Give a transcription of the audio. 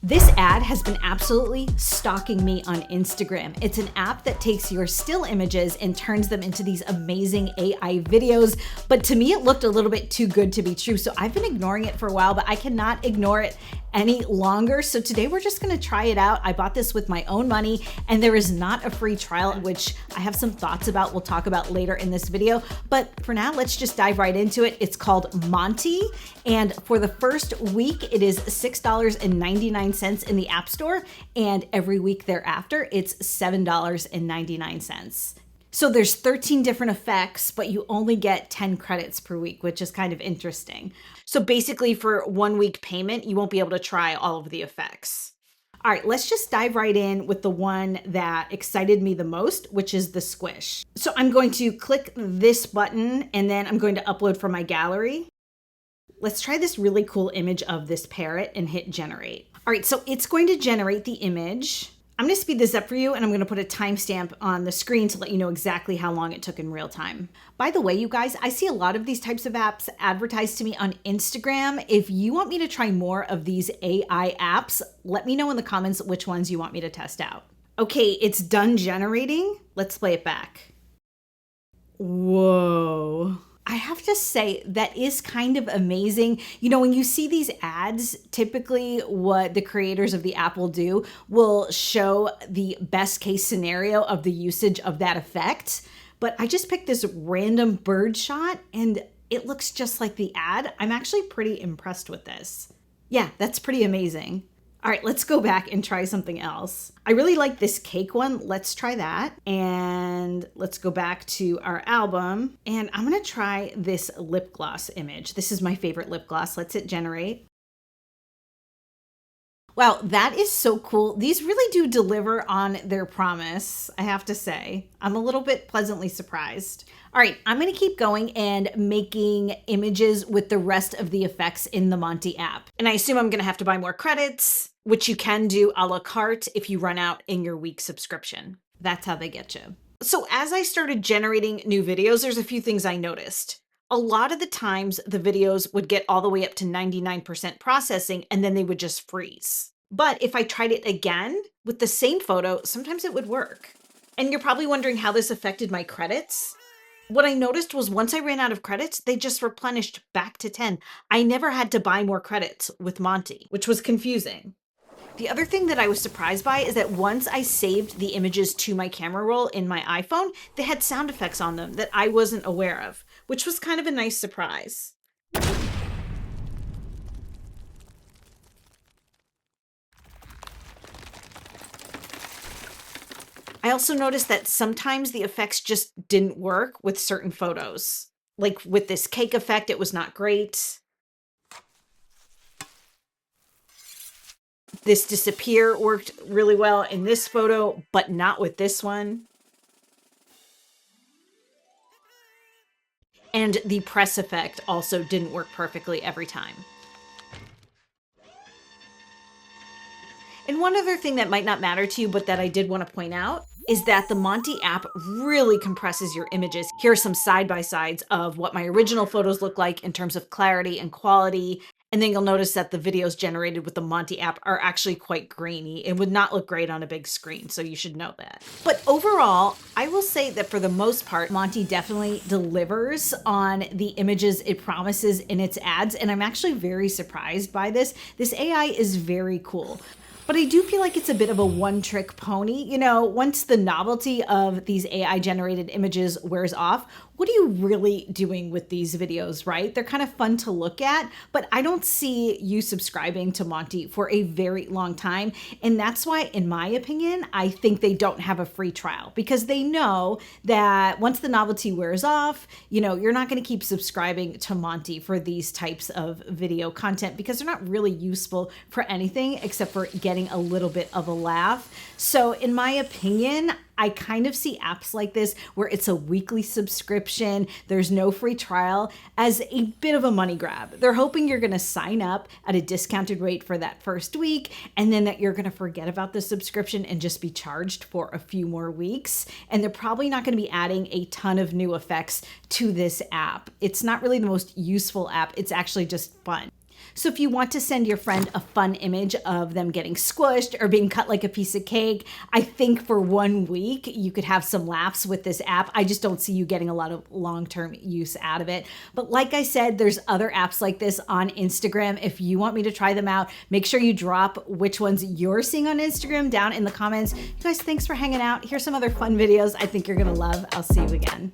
This ad has been absolutely stalking me on Instagram. It's an app that takes your still images and turns them into these amazing AI videos, but to me it looked a little bit too good to be true, so I've been ignoring it for a while, but I cannot ignore it any longer. So today we're just gonna try it out. I bought this with my own money and there is not a free trial, which I have some thoughts about, we'll talk about later in this video. But for now, let's just dive right into it. It's called Monte, and for the first week, it is $6.99 in the App Store, and every week thereafter, it's $7.99. So there's 13 different effects, but you only get 10 credits per week, which is kind of interesting. So basically for 1 week payment, you won't be able to try all of the effects. All right, let's just dive right in with the one that excited me the most, which is the squish. So I'm going to click this button and then I'm going to upload from my gallery. Let's try this really cool image of this parrot and hit generate. All right, so it's going to generate the image. I'm gonna speed this up for you and I'm gonna put a timestamp on the screen to let you know exactly how long it took in real time. By the way, you guys, I see a lot of these types of apps advertised to me on Instagram. If you want me to try more of these AI apps, let me know in the comments which ones you want me to test out. Okay, it's done generating. Let's play it back. Whoa. I have to say that is kind of amazing. You know, when you see these ads, typically what the creators of the app will do will show the best case scenario of the usage of that effect. But I just picked this random bird shot and it looks just like the ad. I'm actually pretty impressed with this. Yeah, that's pretty amazing. All right, let's go back and try something else. I really like this cake one. Let's try that. And let's go back to our album. And I'm gonna try this lip gloss image. This is my favorite lip gloss. Let's hit generate. Wow, that is so cool. These really do deliver on their promise, I have to say. I'm a little bit pleasantly surprised. All right, I'm gonna keep going and making images with the rest of the effects in the Monte app. And I assume I'm gonna have to buy more credits, which you can do a la carte if you run out in your week subscription. That's how they get you. So as I started generating new videos, there's a few things I noticed. A lot of the times the videos would get all the way up to 99% processing and then they would just freeze. But if I tried it again with the same photo, sometimes it would work. And you're probably wondering how this affected my credits. What I noticed was once I ran out of credits, they just replenished back to 10. I never had to buy more credits with Monte, which was confusing. The other thing that I was surprised by is that once I saved the images to my camera roll in my iPhone, they had sound effects on them that I wasn't aware of, which was kind of a nice surprise. I also noticed that sometimes the effects just didn't work with certain photos. Like with this cake effect, it was not great. This disappear worked really well in this photo, but not with this one. And the press effect also didn't work perfectly every time. And one other thing that might not matter to you, but that I did want to point out, is that the Monte app really compresses your images. Here are some side-by-sides of what my original photos look like in terms of clarity and quality. And then you'll notice that the videos generated with the Monte app are actually quite grainy. It would not look great on a big screen, so you should know that. But overall, I will say that for the most part, Monte definitely delivers on the images it promises in its ads, and I'm actually very surprised by this. This AI is very cool. But I do feel like it's a bit of a one-trick pony. You know, once the novelty of these AI-generated images wears off, what are you really doing with these videos, right? They're kind of fun to look at, but I don't see you subscribing to Monte for a very long time. And that's why, in my opinion, I think they don't have a free trial, because they know that once the novelty wears off, you know, you're not going to keep subscribing to Monte for these types of video content because they're not really useful for anything except for getting a little bit of a laugh. So in my opinion, I kind of see apps like this where it's a weekly subscription, there's no free trial, as a bit of a money grab. They're hoping you're gonna sign up at a discounted rate for that first week, and then that you're gonna forget about the subscription and just be charged for a few more weeks. And they're probably not gonna be adding a ton of new effects to this app. It's not really the most useful app, it's actually just fun. So if you want to send your friend a fun image of them getting squished or being cut like a piece of cake, I think for 1 week you could have some laughs with this app. I just don't see you getting a lot of long-term use out of it. But like I said, there's other apps like this on Instagram. If you want me to try them out, make sure you drop which ones you're seeing on Instagram down in the comments. You guys, thanks for hanging out. Here's some other fun videos I think you're gonna love. I'll see you again.